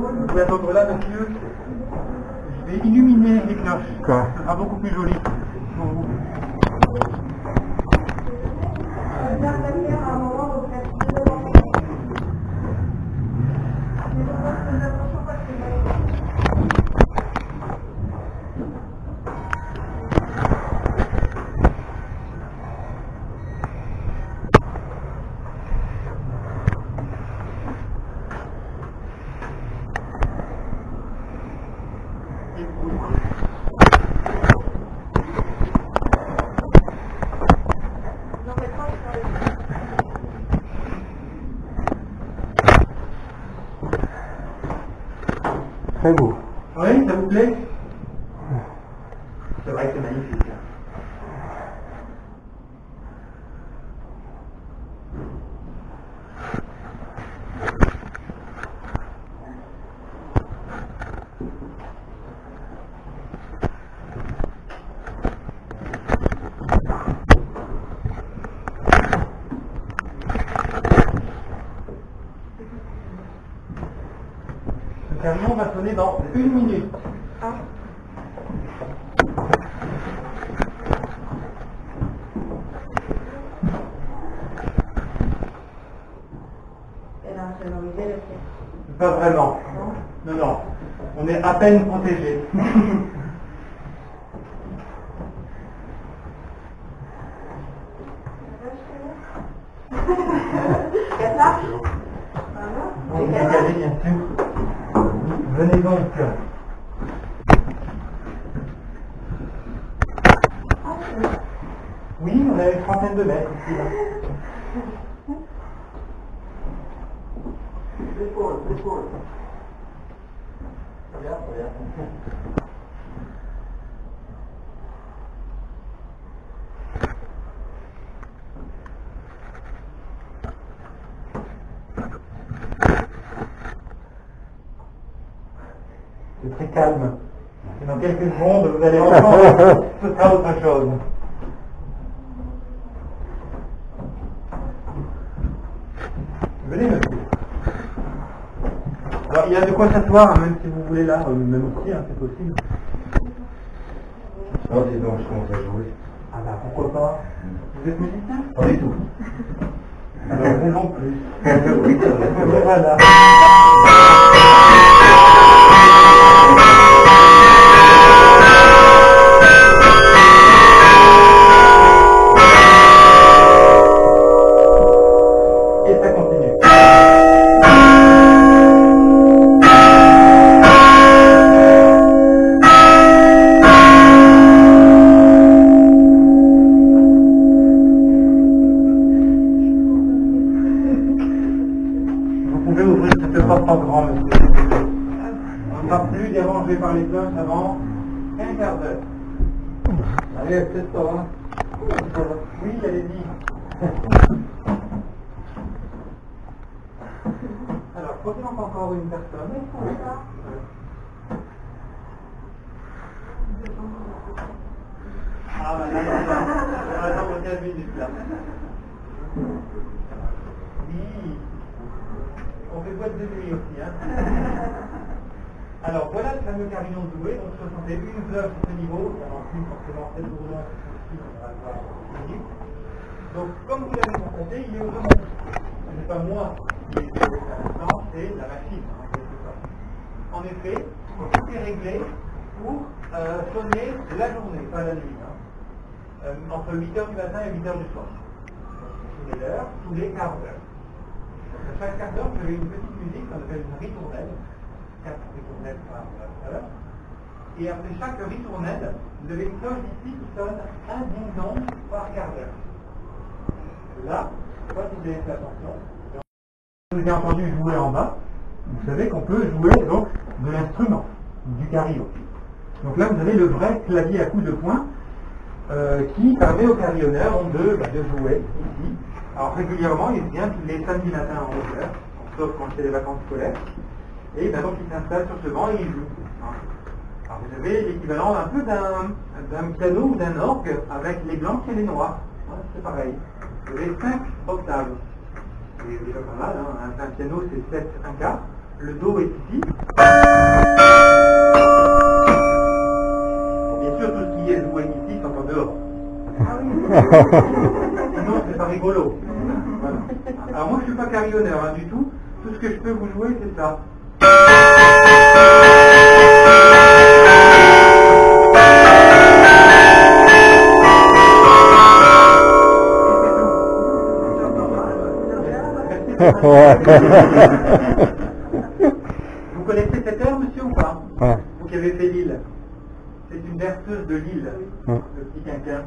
Vous pouvez attendre là, monsieur. Je vais illuminer les cloches. Quoi? Ce sera beaucoup plus joli pour vous. Très beau. Oui, ça vous plaît? C'est vrai que c'est magnifique. Le carillon va sonner dans 1 minute. Ah. Elle a sonorisé le fait. Pas vraiment. Non, non. On est à peine protégé. Bon, vous y allez, bien sûr. Venez donc. Oui, on a une trentaine de mètres ici. Là. Regarde, regarde. C'est très calme. Et dans quelques secondes, vous allez entendre, ce sera autre chose. Venez, monsieur. Alors, il y a de quoi s'asseoir, même si vous voulez là, même aussi, hein, c'est possible. Oh, dis donc, je commence à jouer. Ah bah, pourquoi pas. Vous êtes musicien? Pas du tout. Alors, vous non plus. Oui, c'est vrai. Voilà. Et ça continue. Vous pouvez ouvrir cette porte en grand, monsieur. On ne va plus déranger par les cloches avant un quart d'heure. Allez, c'est ça, hein. Oui, allez-y. Alors, je crois qu'il manque encore une personne. Ah, bah là, on va attendre 15 minutes là. Oui. On fait boîte de nuit aussi, hein. Alors, voilà le fameux carillon doué. Donc, 61 cloches à ce niveau. Il y en a plus forcément celle roulant ici, on va le voir en minute. Donc, comme vous l'avez constaté, il est automatique. Ce n'est pas moi qui ai fait à l'instant, c'est la machine, en quelque sorte. En effet, tout est réglé pour sonner la journée, pas la nuit. Hein. Entre 8h du matin et 8h du soir. Donc, c'est l'heure, tous les quarts d'heure. À chaque quart d'heure, vous avez une petite musique qu'on appelle une ritournelle. 4 ritournelles par heure. Et après chaque ritournelle, vous avez une cloche ici qui sonne un ding-dong par quart d'heure. Là, je sais pas si vous avez fait attention. Vous avez entendu jouer en bas. Vous savez qu'on peut jouer donc de l'instrument, du carillon. Donc là, vous avez le vrai clavier à coups de poing qui permet au carillonneur de jouer ici. Alors régulièrement, il vient tous les samedis matins à 11h, sauf quand c'est les vacances scolaires. Et donc il s'installe sur ce banc et il joue. Alors vous avez l'équivalent un peu d'un piano ou d'un orgue avec les blancs et les noirs. C'est pareil. Vous avez 5 octaves. C'est déjà pas mal, hein. Un piano c'est 7 1/4, Le Do est ici. Bien sûr, tout ce qui est joué ici sont en dehors. Sinon, c'est pas rigolo. Voilà. Alors moi, je suis pas carillonneur hein, du tout. Tout ce que je peux vous jouer, c'est ça. Vous connaissez cette air, monsieur, ou pas? Ouais. Vous qui avez fait Lille. C'est une berceuse de Lille, Ouais. le petit quinquin.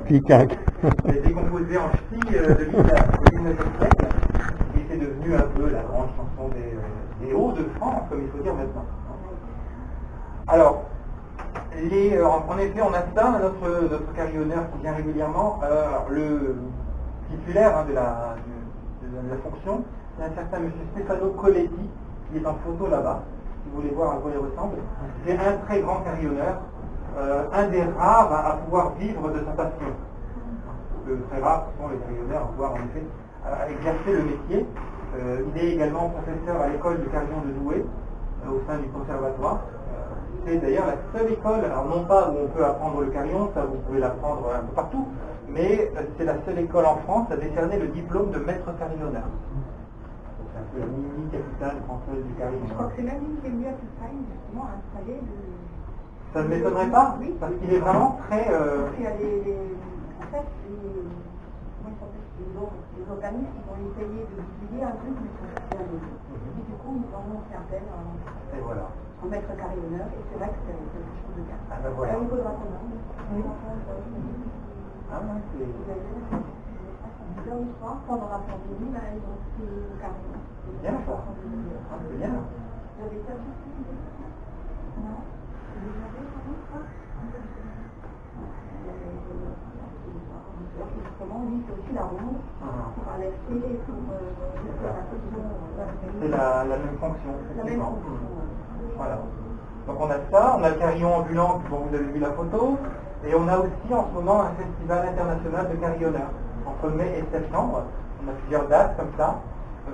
Petit cac. Ça a été composé en ch'ti de Lille au 19e siècle. Et c'est devenu un peu la grande chanson des Hauts-de-France, comme il faut dire maintenant. Alors, en effet, on a ça, notre carillonneur qui vient régulièrement. Le titulaire hein, de la fonction, c'est un certain monsieur Stefano Coletti, qui est en photo là-bas, si vous voulez voir à quoi il ressemble. C'est un très grand carillonneur, un des rares à pouvoir vivre de sa passion. Très rares sont les carillonneurs à pouvoir en effet exercer le métier. Il est également professeur à l'école du carillon de Douai, au sein du conservatoire. C'est d'ailleurs la seule école, alors non pas où on peut apprendre le carillon, ça vous pouvez l'apprendre un peu partout, mais c'est la seule école en France à décerner le diplôme de maître carillonneur. C'est un peu la mini-capitale française du carillon. Je crois que c'est la ligne qui est mieux à Toussaint, justement, à installer le... Ça ne m'étonnerait pas, Oui. parce qu'il est vraiment très... Il y a en fait, les organismes qui vont essayer de publier un truc, mais ça fait un début. Et du coup, nous avons fait appel Et voilà. en maître carillonneur, et c'est vrai que c'est quelque chose de bien. Ah ben voilà. Au niveau de Raconard, Ah ouais, c'est... là où je crois, pendant la pandémie, là, ils ont fait le carillon. C'est bien ça. Ah, c'est bien. Vous avez déjà vu ça? Non? Vous avez vu ça? Justement, lui, c'est aussi la ronde pour alerter et pour C'est la même fonction. la même effectivement. fonction. Voilà. Donc on a ça, on a le carillon ambulant dont vous avez vu la photo, et on a aussi en ce moment un festival international de carillonneurs. Entre mai et septembre, on a plusieurs dates comme ça.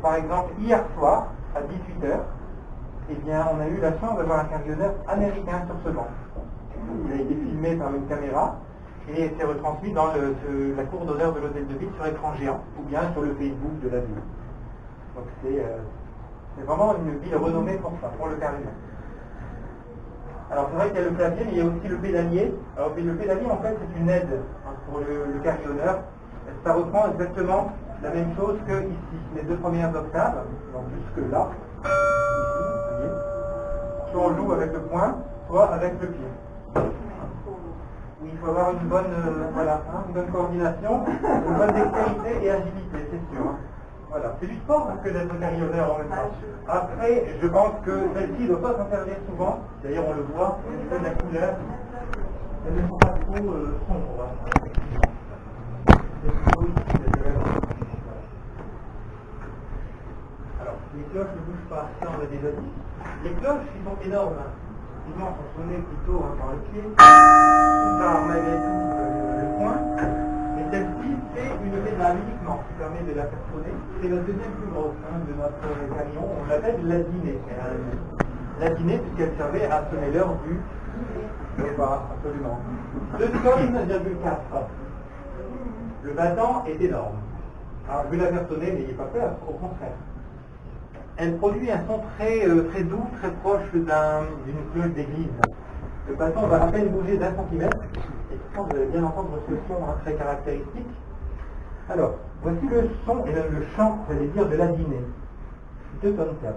Par exemple, hier soir, à 18h, eh bien, on a eu la chance d'avoir un carillonneur américain sur ce banc. Il a été filmé par une caméra et c'est retransmis dans la cour d'honneur de l'hôtel de ville sur écran géant, ou bien sur le Facebook de la ville. Donc c'est vraiment une ville renommée pour ça, pour le carillon. Alors c'est vrai qu'il y a le clavier, mais il y a aussi le pédalier. Alors le pédalier en fait c'est une aide hein, pour le carillonneur. Ça reprend exactement la même chose que ici. Les deux premières octaves, donc jusque là, ici, vous voyez, soit on joue avec le poing, soit avec le pied. Il faut avoir une bonne, une bonne coordination, une bonne dextérité et agilité, c'est sûr. Hein. Voilà, c'est du sport que d'être carillonneur en même temps. Après, je pense que celle-ci ne doit pas s'en servir souvent. D'ailleurs, on le voit, c'est de la couleur. Elles ne sont pas trop sombres. Alors, les cloches ne bougent pas, ça on l'a déjà dit. Les cloches, ils sont énormes. Effectivement, sont sonnés plutôt par le pied, ou par malgré tout le poing. Mais celle-ci, c'est une pédale uniquement qui permet de la faire sonner. C'est la deuxième plus grosse de notre carillon. On l'appelle la dînée. La dînée, puisqu'elle servait à sonner l'heure du repas, absolument. 2 tonnes, 1,4. Le battant est énorme. Alors je vais la faire sonner, n'ayez pas peur, au contraire. Elle produit un son très doux, très proche d'une cloche d'église. Le battant va à peine bouger d'1 centimètre, et pourtant vous allez bien entendre ce son très caractéristique. Alors, voici le son, et même le chant, j'allais dire, de la dînée. 2 tonnes 4.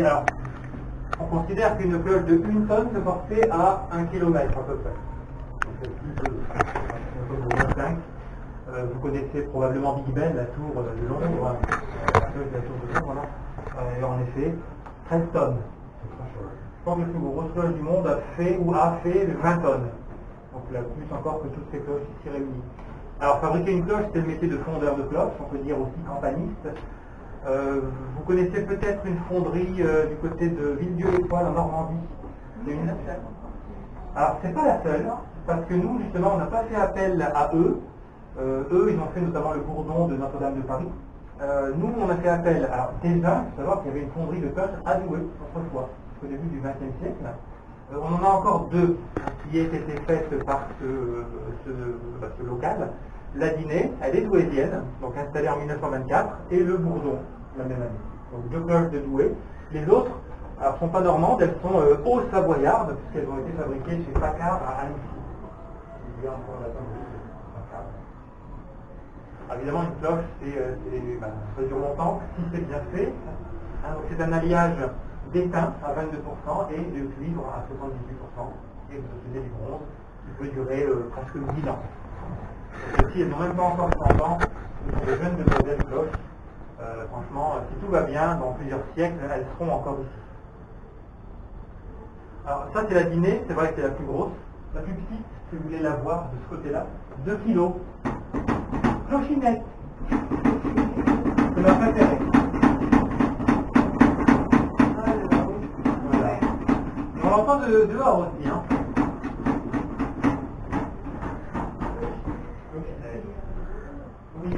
Alors, on considère qu'une cloche de 1 tonne se portait à 1 km à peu près. Vous connaissez probablement Big Ben, la tour de Londres, la cloche de la tour de Londres, voilà. En effet, 13 tonnes. Je pense que la plus grosse cloche du monde a fait 20 tonnes. Donc là, plus encore que toutes ces cloches ici réunies. Alors, fabriquer une cloche, c'est le métier de fondeur de cloches, on peut dire aussi campaniste. Vous connaissez peut-être une fonderie du côté de Villedieu-l'Étoile en Normandie. Alors, c'est pas la seule, parce que nous, justement, on n'a pas fait appel à eux. Eux, ils ont fait notamment le bourdon de Notre-Dame de Paris. Nous, on a fait appel. Alors, déjà, il faut savoir qu'il y avait une fonderie de coche à Douai, autrefois, au début du XXe siècle. On en a encore deux qui aient été faites par ce local. La Dinée, elle est douaisienne, donc installée en 1924, et le Bourdon, la même année. Donc deux cloches de Douai. Les autres, alors, sont pas normandes, elles sont haut-savoyardes, puisqu'elles ont été fabriquées chez Paccard à Annecy. Évidemment, une cloche, ça dure longtemps, si c'est bien fait. C'est un alliage d'étain à 22% et de cuivre à 78%, et vous obtenez du bronze qui peut durer presque 10 ans. Celles-ci, elles n'ont même pas encore 100 ans, ce sont des jeunes de modèles cloches. Franchement, si tout va bien, dans plusieurs siècles, elles seront encore ici. Alors ça, c'est la Dinée, c'est vrai que c'est la plus grosse. La plus petite, si vous voulez la voir de ce côté-là, 2 kilos. Clochinette. C'est notre intérêt. Voilà. On l'entend dehors aussi, hein. Oui,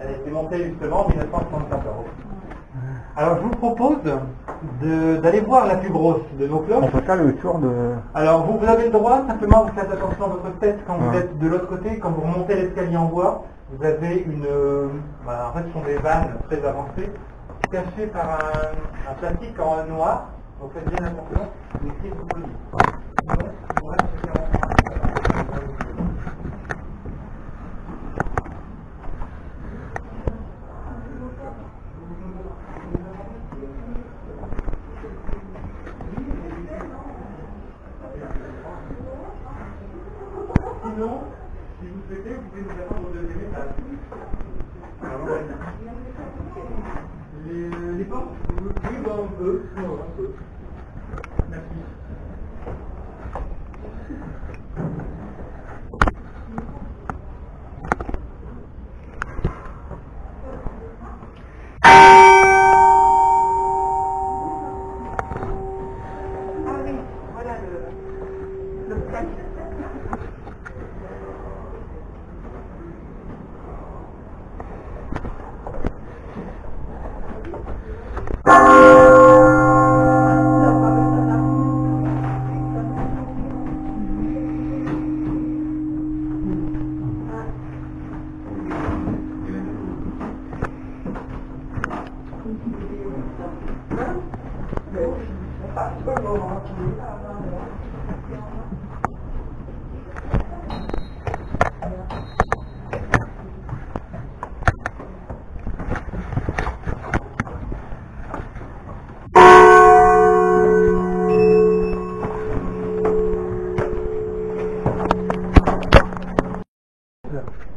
elle a été montée justement en 1974. Alors je vous propose d'aller voir la plus grosse de nos cloches. On peut faire le tour de... Alors vous avez le droit, simplement vous faites attention à votre tête quand vous êtes de l'autre côté, quand vous remontez l'escalier en bois, vous avez une... en fait ce sont des vannes très avancées, cachées par un plastique en noir, donc faites bien attention, les pieds vous collent. Sinon, si vous souhaitez, vous pouvez nous attendre au deuxième étage. Les portes, oui, un peu. Merci. Ah oui, voilà le plaque.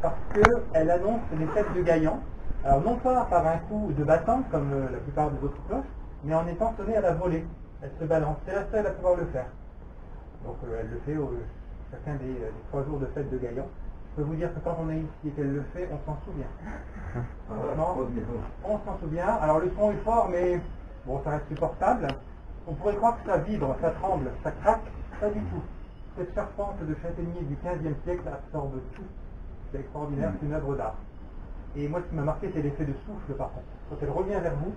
Parce qu'elle annonce les fêtes de Gaillan, alors non pas par un coup de bâton comme la plupart des autres cloches, mais en étant sonnée à la volée. Elle se balance, c'est la seule à pouvoir le faire. Donc elle le fait chacun des 3 jours de fête de Gaillan. Je peux vous dire que quand on est ici et qu'elle le fait, on s'en souvient. Franchement, on s'en souvient. Alors le son est fort, mais bon, ça reste supportable. On pourrait croire que ça vibre, ça tremble, ça craque. Pas du tout. Cette charpente de châtaignier du XVe siècle absorbe tout. C'est extraordinaire, c'est une œuvre d'art. Et moi, ce qui m'a marqué, c'est l'effet de souffle, par contre. Quand elle revient vers vous,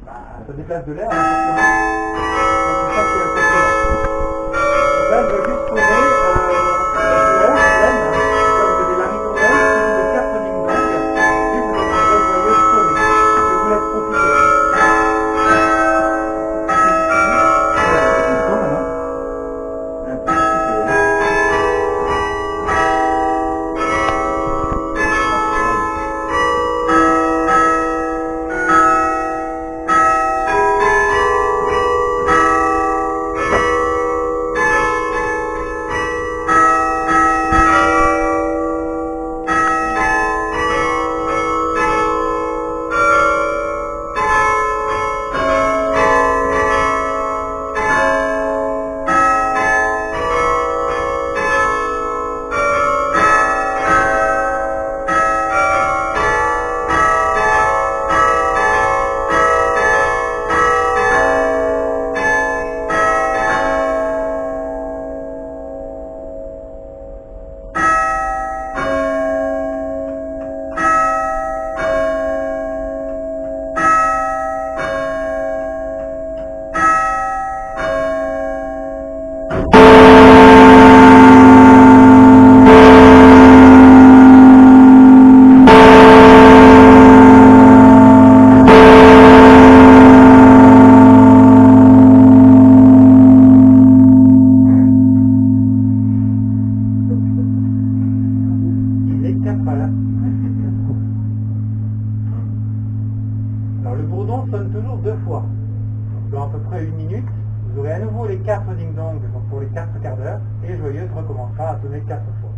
ça déplace de l'air. Donc, c'est ça qui est impressionnant. Donc là, elle va juste sonner la laine, comme de la ritournelle, suivi de 4 ding-dong, et vous avez une belle joyeuse sonner. Je vous laisse profiter. le bourdon sonne toujours 2 fois. Dans à peu près 1 minute, vous aurez à nouveau les 4 ding-dong, donc pour les 4 quarts d'heure, et Joyeuse recommencera à sonner 4 fois.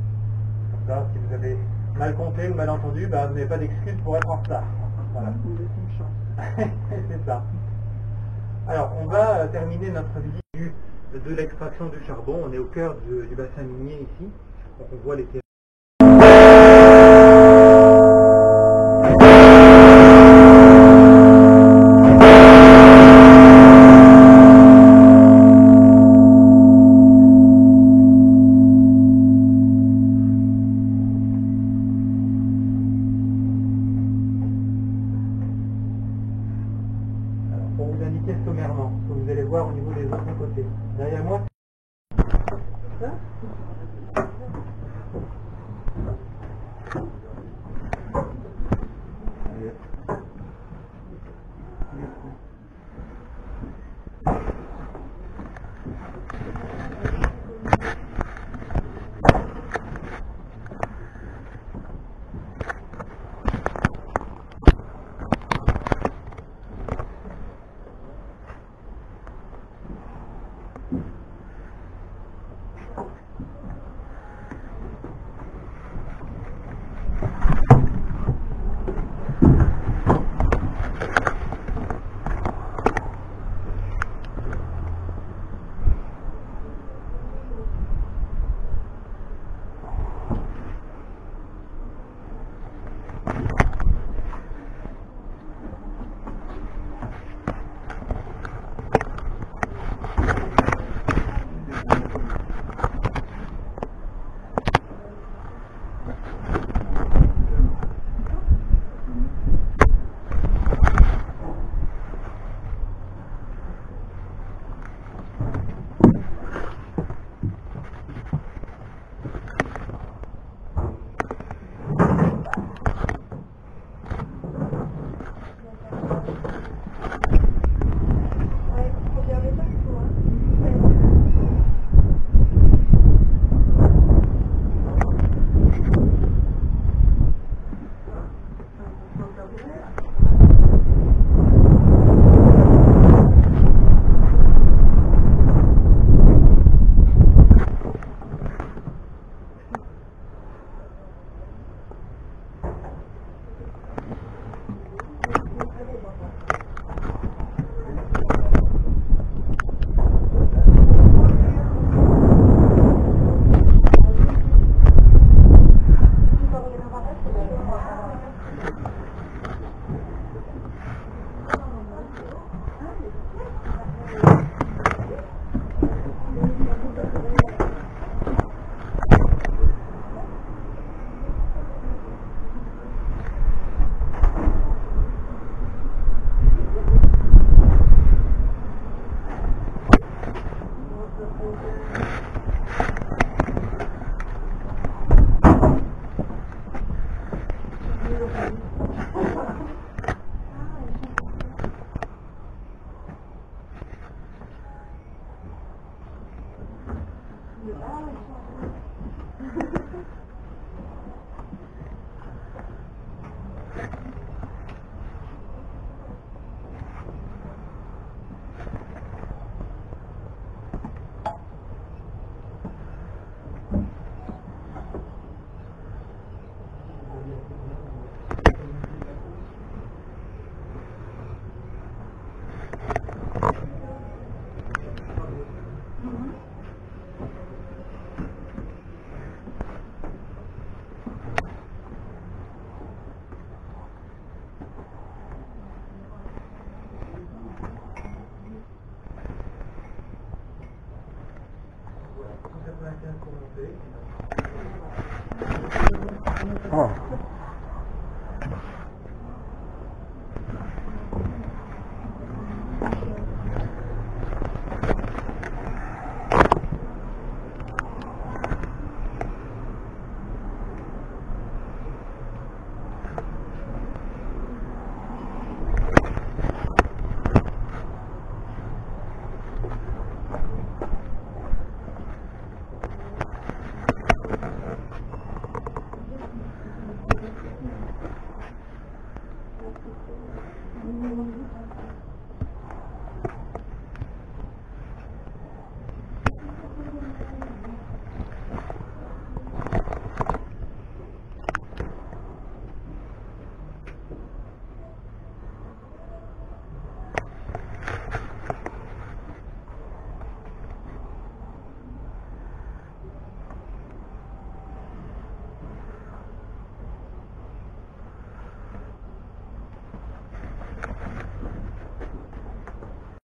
Comme ça, si vous avez mal compté ou mal entendu, vous n'avez pas d'excuse pour être en retard. Voilà. C'est ça. Alors, on va terminer notre visite de l'extraction du charbon. On est au cœur du bassin minier ici. Donc on voit les terrains. Pour vous indiquer sommairement ce que vous allez voir au niveau des autres côtés. Derrière moi, ça. Oh. au niveau